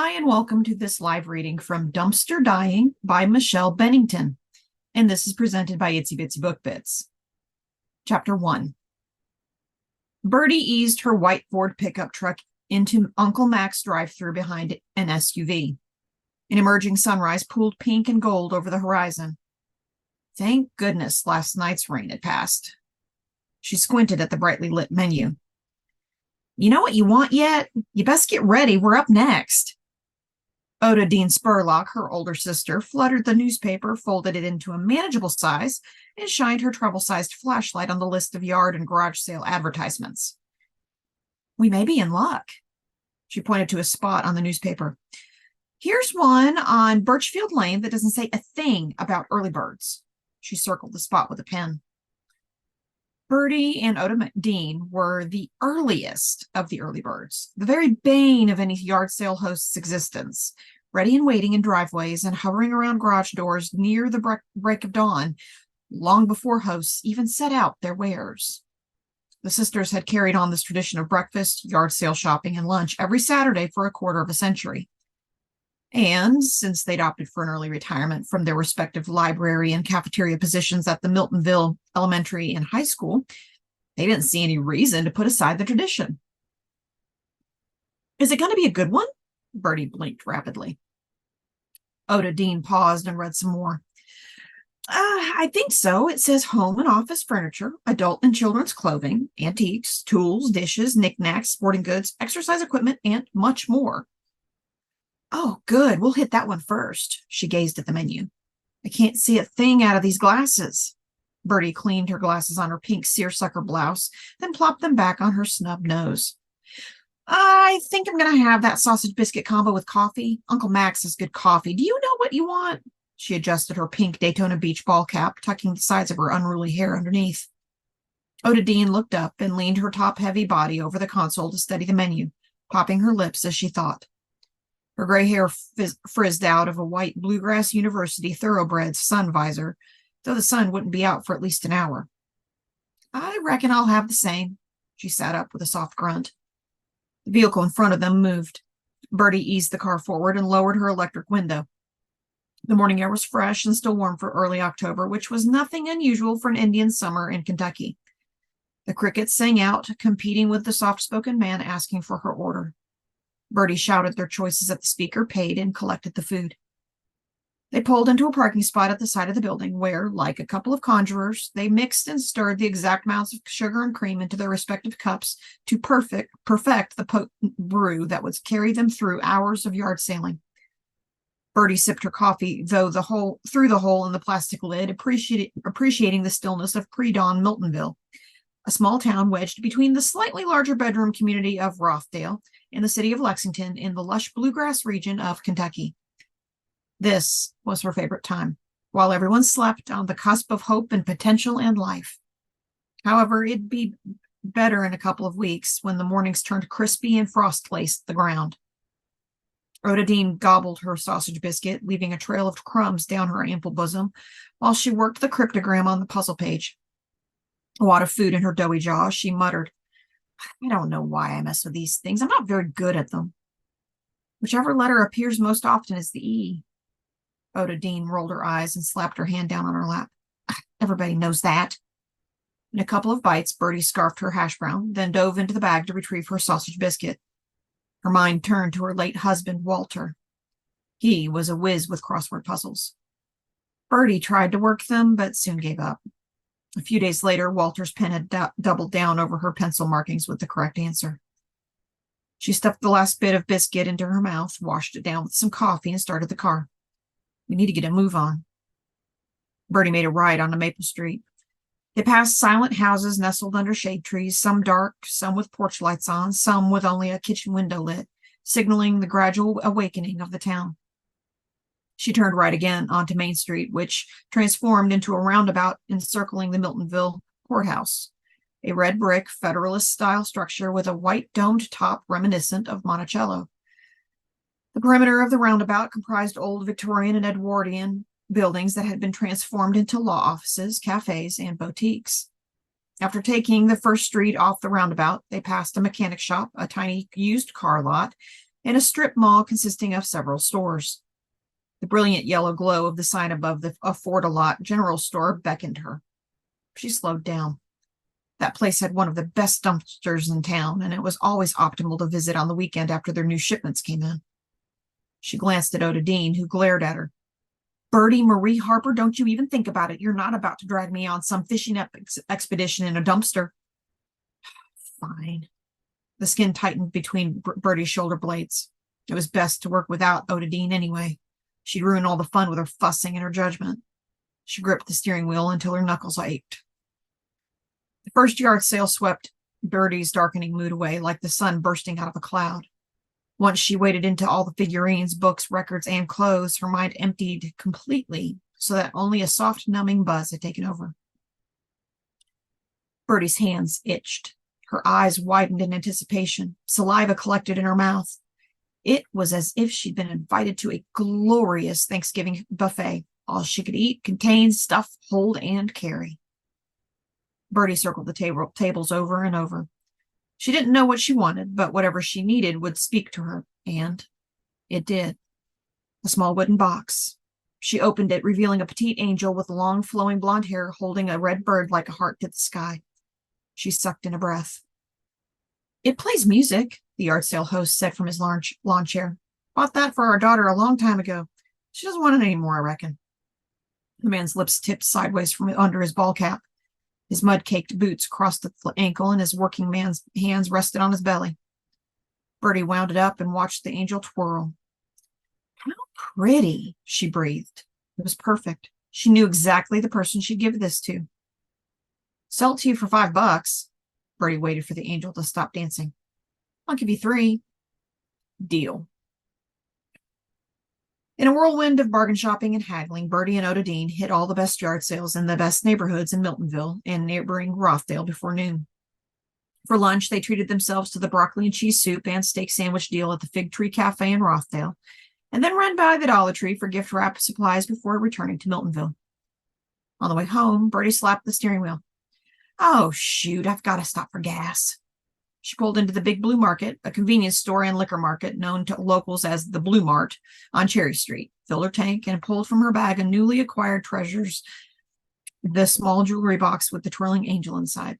Hi, and welcome to this live reading from Dumpster Dying by Michelle Bennington. And this is presented by Itsy Bitsy Book Bits. Chapter 1. Birdie eased her white Ford pickup truck into Uncle Mac's drive-thru behind an SUV. An emerging sunrise pooled pink and gold over the horizon. Thank goodness last night's rain had passed. She squinted at the brightly lit menu. You know what you want yet? You best get ready. We're up next. Oda Dean Spurlock, her older sister, fluttered the newspaper, folded it into a manageable size, and shined her travel-sized flashlight on the list of yard and garage sale advertisements. We may be in luck. She pointed to a spot on the newspaper. Here's one on Birchfield Lane that doesn't say a thing about early birds. She circled the spot with a pen. Birdie and Oda Dean were the earliest of the early birds, the very bane of any yard sale host's existence, ready and waiting in driveways and hovering around garage doors near the break of dawn, long before hosts even set out their wares. The sisters had carried on this tradition of breakfast, yard sale shopping, and lunch every Saturday for a quarter of a century. And since they'd opted for an early retirement from their respective library and cafeteria positions at the Miltonville Elementary and High School, they didn't see any reason to put aside the tradition. Is it going to be a good one? Birdie blinked rapidly. Oda Dean paused and read some more. I think so. It says home and office furniture, adult and children's clothing, antiques, tools, dishes, knickknacks, sporting goods, exercise equipment, and much more. Oh, good. We'll hit that one first. She gazed at the menu. I can't see a thing out of these glasses. Birdie cleaned her glasses on her pink seersucker blouse, then plopped them back on her snub nose. I think I'm going to have that sausage biscuit combo with coffee. Uncle Max has good coffee. Do you know what you want? She adjusted her pink Daytona Beach ball cap, tucking the sides of her unruly hair underneath. Oda Dean looked up and leaned her top-heavy body over the console to study the menu, popping her lips as she thought. Her gray hair frizzed out of a white Bluegrass University thoroughbred sun visor, though the sun wouldn't be out for at least an hour. I reckon I'll have the same. She sat up with a soft grunt. The vehicle in front of them moved. Birdie eased the car forward and lowered her electric window. The morning air was fresh and still warm for early October, which was nothing unusual for an Indian summer in Kentucky. The crickets sang out, competing with the soft-spoken man asking for her order. Birdie shouted their choices at the speaker, paid, and collected the food. They pulled into a parking spot at the side of the building where, like a couple of conjurers, they mixed and stirred the exact amounts of sugar and cream into their respective cups to perfect the potent brew that would carry them through hours of yard sailing. Birdie sipped her coffee through the hole in the plastic lid, appreciating the stillness of pre-dawn Miltonville, a small town wedged between the slightly larger bedroom community of Rothdale and the city of Lexington in the lush bluegrass region of Kentucky. This was her favorite time, while everyone slept on the cusp of hope and potential and life. However, it'd be better in a couple of weeks when the mornings turned crispy and frost-laced the ground. Oda Dean gobbled her sausage biscuit, leaving a trail of crumbs down her ample bosom, while she worked the cryptogram on the puzzle page. A wad of food in her doughy jaw, she muttered, I don't know why I mess with these things. I'm not very good at them. Whichever letter appears most often is the E. Oda Dean rolled her eyes and slapped her hand down on her lap. Everybody knows that. In a couple of bites, Birdie scarfed her hash brown, then dove into the bag to retrieve her sausage biscuit. Her mind turned to her late husband, Walter. He was a whiz with crossword puzzles. Birdie tried to work them, but soon gave up. A few days later, Walter's pen had doubled down over her pencil markings with the correct answer. She stuffed the last bit of biscuit into her mouth, washed it down with some coffee, and started the car. We need to get a move on. Birdie made a right onto Maple Street. They passed silent houses nestled under shade trees, some dark, some with porch lights on, some with only a kitchen window lit, signaling the gradual awakening of the town. She turned right again onto Main Street, which transformed into a roundabout encircling the Miltonville courthouse, a red brick Federalist-style structure with a white domed top reminiscent of Monticello. The perimeter of the roundabout comprised old Victorian and Edwardian buildings that had been transformed into law offices, cafes, and boutiques. After taking the first street off the roundabout, they passed a mechanic shop, a tiny used car lot, in a strip mall consisting of several stores. The brilliant yellow glow of the sign above the Afford-a-Lot general store beckoned her. She slowed down. That place had one of the best dumpsters in town, and it was always optimal to visit on the weekend after their new shipments came in. She glanced at Oda Dean, who glared at her. Birdie Marie Harper, don't you even think about it. You're not about to drag me on some fishing expedition in a dumpster. Fine. The skin tightened between Birdie's shoulder blades. It was best to work without Oda Dean anyway. She'd ruin all the fun with her fussing and her judgment. She gripped the steering wheel until her knuckles ached. The first yard sale swept Birdie's darkening mood away like the sun bursting out of a cloud. Once she waded into all the figurines, books, records, and clothes, her mind emptied completely so that only a soft, numbing buzz had taken over. Birdie's hands itched. Her eyes widened in anticipation. Saliva collected in her mouth. It was as if she'd been invited to a glorious Thanksgiving buffet. All she could eat, contain, stuff, hold, and carry. Birdie circled the tables over and over. She didn't know what she wanted, but whatever she needed would speak to her, and it did. A small wooden box. She opened it, revealing a petite angel with long, flowing blonde hair holding a red bird like a heart to the sky. She sucked in a breath. It plays music, the yard sale host said from his lawn chair. Bought that for our daughter a long time ago. She doesn't want it anymore, I reckon. The man's lips tipped sideways from under his ball cap. His mud-caked boots crossed the ankle, and his working man's hands rested on his belly. Birdie wound it up and watched the angel twirl. How pretty, she breathed. It was perfect. She knew exactly the person she'd give this to. Sell it to you for $5. Birdie waited for the angel to stop dancing. I'll give you $3. Deal. In a whirlwind of bargain shopping and haggling, Birdie and Oda Dean hit all the best yard sales in the best neighborhoods in Miltonville and neighboring Rothdale before noon. For lunch, they treated themselves to the broccoli and cheese soup and steak sandwich deal at the Fig Tree Cafe in Rothdale, and then ran by the Dollar Tree for gift wrap supplies before returning to Miltonville. On the way home, Birdie slapped the steering wheel. Oh, shoot, I've got to stop for gas. She pulled into the Big Blue Market, a convenience store and liquor market known to locals as the Blue Mart, on Cherry Street, filled her tank, and pulled from her bag a newly acquired treasures, the small jewelry box with the twirling angel inside.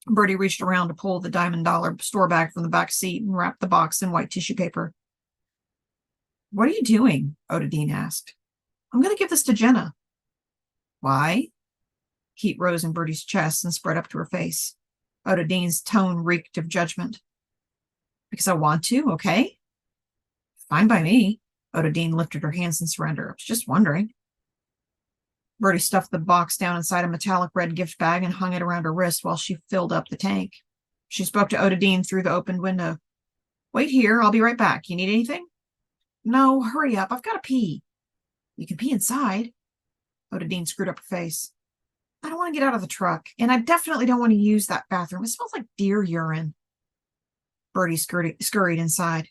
Birdie reached around to pull the diamond dollar store bag from the back seat and wrap the box in white tissue paper. What are you doing? Oda Dean asked. I'm going to give this to Jenna. Why? Heat rose in Birdie's chest and spread up to her face. Oda Dean's tone reeked of judgment. Because I want to, okay? Fine by me. Oda Dean lifted her hands in surrender. I was just wondering. Birdie stuffed the box down inside a metallic red gift bag and hung it around her wrist while she filled up the tank. She spoke to Oda Dean through the opened window. Wait here, I'll be right back. You need anything? No, hurry up. I've got to pee. You can pee inside. Oda Dean screwed up her face. I don't want to get out of the truck, and I definitely don't want to use that bathroom. It smells like deer urine. Birdie scurried inside.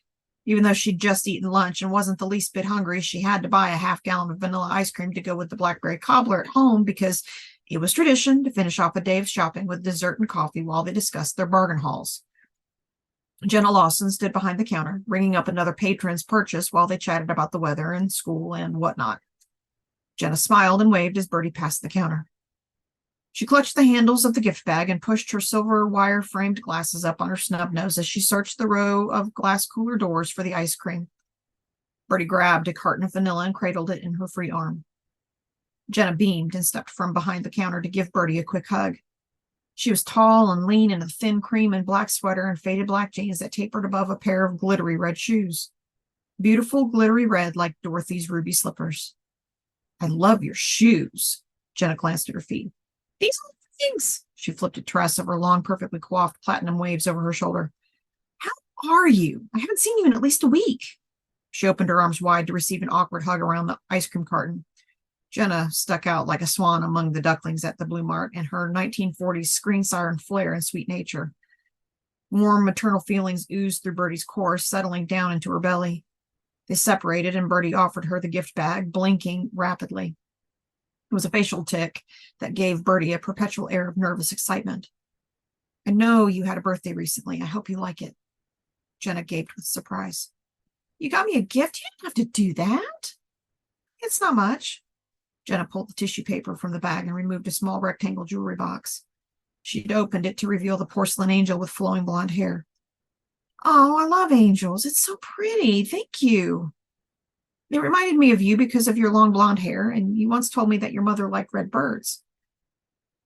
Even though she'd just eaten lunch and wasn't the least bit hungry, she had to buy a half-gallon of vanilla ice cream to go with the blackberry cobbler at home because it was tradition to finish off a day of shopping with dessert and coffee while they discussed their bargain hauls. Jenna Lawson stood behind the counter, ringing up another patron's purchase while they chatted about the weather and school and whatnot. Jenna smiled and waved as Birdie passed the counter. She clutched the handles of the gift bag and pushed her silver wire-framed glasses up on her snub nose as she searched the row of glass cooler doors for the ice cream. Birdie grabbed a carton of vanilla and cradled it in her free arm. Jenna beamed and stepped from behind the counter to give Birdie a quick hug. She was tall and lean in a thin cream and black sweater and faded black jeans that tapered above a pair of glittery red shoes. Beautiful glittery red like Dorothy's ruby slippers. I love your shoes. Jenna glanced at her feet. These are things. She flipped a tress of her long, perfectly coiffed platinum waves over her shoulder. How are you? I haven't seen you in at least a week. She opened her arms wide to receive an awkward hug around the ice cream carton. Jenna stuck out like a swan among the ducklings at the Blue Mart in her 1940s screen siren flair and sweet nature. Warm maternal feelings oozed through Birdie's core, settling down into her belly. They separated, and Birdie offered her the gift bag, blinking rapidly. It was a facial tic that gave Birdie a perpetual air of nervous excitement. I know you had a birthday recently. I hope you like it. Jenna gaped with surprise. You got me a gift? You didn't have to do that. It's not much. Jenna pulled the tissue paper from the bag and removed a small rectangle jewelry box. She'd opened it to reveal the porcelain angel with flowing blonde hair. Oh, I love angels. It's so pretty. Thank you. It reminded me of you because of your long blonde hair, and you once told me that your mother liked red birds.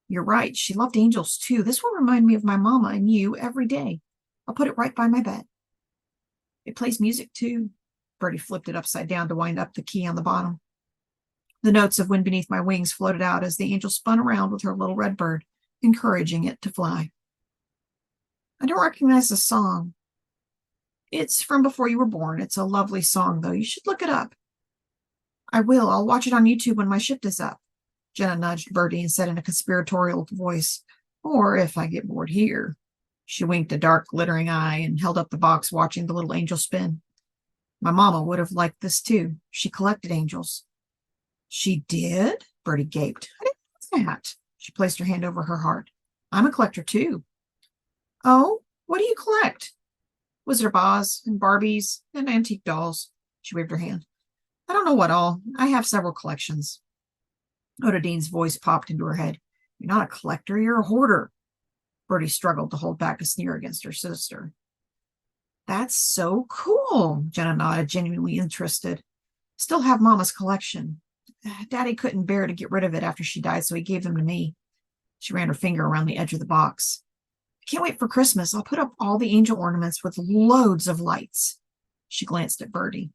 You're right. She loved angels, too. This will remind me of my mama and you every day. I'll put it right by my bed. It plays music, too. Birdie flipped it upside down to wind up the key on the bottom. The notes of Wind Beneath My Wings floated out as the angel spun around with her little red bird, encouraging it to fly. I don't recognize the song. It's from before you were born. It's a lovely song, though. You should look it up. I will. I'll watch it on YouTube when my shift is up. Jenna nudged Birdie and said in a conspiratorial voice, or if I get bored here. She winked a dark, glittering eye and held up the box, watching the little angel spin. My mama would have liked this, too. She collected angels. She did? Birdie gaped. I didn't know that. She placed her hand over her heart. I'm a collector, too. Oh, what do you collect? Wizard of Oz and Barbies and antique dolls. She waved her hand. I don't know what all. I have several collections. Oda Dean's voice popped into her head. You're not a collector, you're a hoarder. Birdie struggled to hold back a sneer against her sister. That's so cool, Jenna nodded, genuinely interested. Still have Mama's collection. Daddy couldn't bear to get rid of it after she died, so he gave them to me. She ran her finger around the edge of the box. I can't wait for Christmas. I'll put up all the angel ornaments with loads of lights. She glanced at Birdie.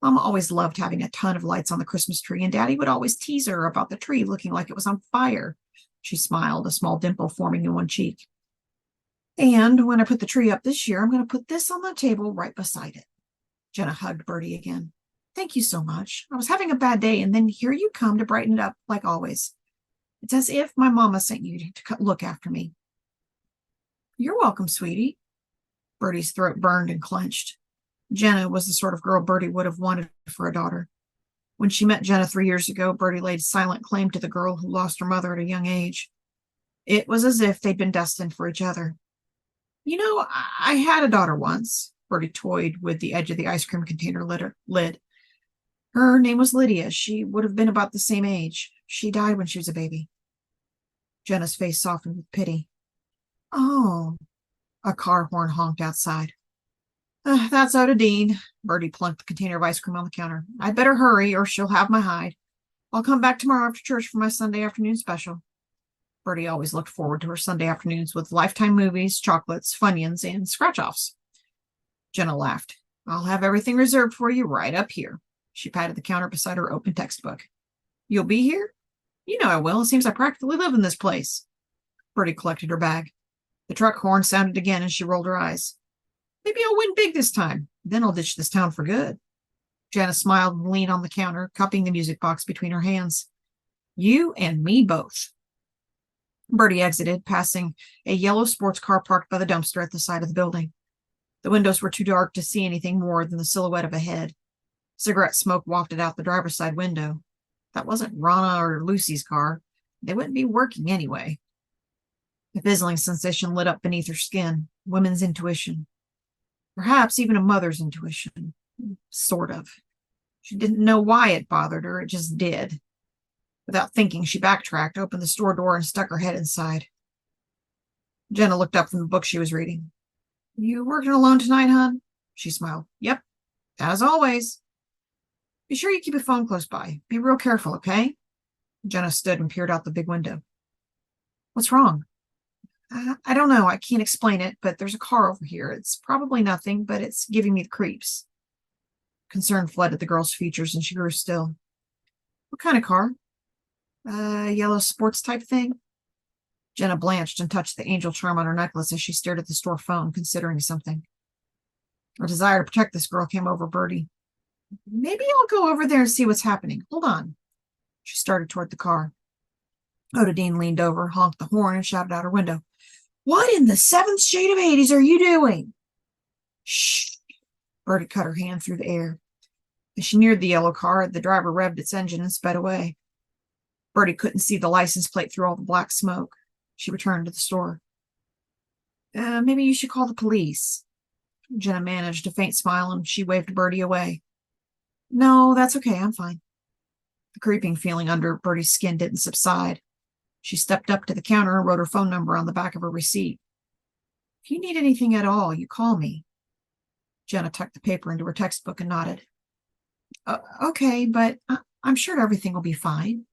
Mama always loved having a ton of lights on the Christmas tree, and Daddy would always tease her about the tree looking like it was on fire. She smiled, a small dimple forming in one cheek. And when I put the tree up this year, I'm going to put this on the table right beside it. Jenna hugged Birdie again. Thank you so much. I was having a bad day, and then here you come to brighten it up like always. It's as if my mama sent you to look after me. You're welcome, sweetie. Birdie's throat burned and clenched. Jenna was the sort of girl Birdie would have wanted for a daughter. When she met Jenna 3 years ago, Birdie laid silent claim to the girl who lost her mother at a young age. It was as if they'd been destined for each other. You know, I had a daughter once. Birdie toyed with the edge of the ice cream container lid. Her name was Lydia. She would have been about the same age. She died when she was a baby. Jenna's face softened with pity. Oh, a car horn honked outside. That's Oda Dean. Birdie plunked the container of ice cream on the counter. I'd better hurry or she'll have my hide. I'll come back tomorrow after church for my Sunday afternoon special. Birdie always looked forward to her Sunday afternoons with Lifetime movies, chocolates, Funyuns, and scratch-offs. Jenna laughed. I'll have everything reserved for you right up here. She patted the counter beside her open textbook. You'll be here? You know I will. It seems I practically live in this place. Birdie collected her bag. The truck horn sounded again and she rolled her eyes. Maybe I'll win big this time. Then I'll ditch this town for good. Jenna smiled and leaned on the counter, cupping the music box between her hands. You and me both. Birdie exited, passing a yellow sports car parked by the dumpster at the side of the building. The windows were too dark to see anything more than the silhouette of a head. Cigarette smoke wafted out the driver's side window. That wasn't Rana or Lucy's car. They wouldn't be working anyway. A fizzling sensation lit up beneath her skin. Women's intuition. Perhaps even a mother's intuition. Sort of. She didn't know why it bothered her. It just did. Without thinking, she backtracked, opened the store door, and stuck her head inside. Jenna looked up from the book she was reading. You working alone tonight, hon? She smiled. Yep, as always. Be sure you keep your phone close by. Be real careful, okay? Jenna stood and peered out the big window. What's wrong? I don't know. I can't explain it, but there's a car over here. It's probably nothing, but it's giving me the creeps. Concern flooded the girl's features, and she grew still. What kind of car? Yellow sports type thing? Jenna blanched and touched the angel charm on her necklace as she stared at the store phone, considering something. Her desire to protect this girl came over Birdie. Maybe I'll go over there and see what's happening. Hold on. She started toward the car. Oda Dean leaned over, honked the horn, and shouted out her window. What in the seventh shade of Hades are you doing? Shh. Birdie cut her hand through the air. As she neared the yellow car, the driver revved its engine and sped away. Birdie couldn't see the license plate through all the black smoke. She returned to the store. Maybe you should call the police. Jenna managed a faint smile and she waved Birdie away. No, that's okay. I'm fine. The creeping feeling under Birdie's skin didn't subside. She stepped up to the counter and wrote her phone number on the back of her receipt. If you need anything at all, you call me. Jenna tucked the paper into her textbook and nodded. Okay, but I'm sure everything will be fine.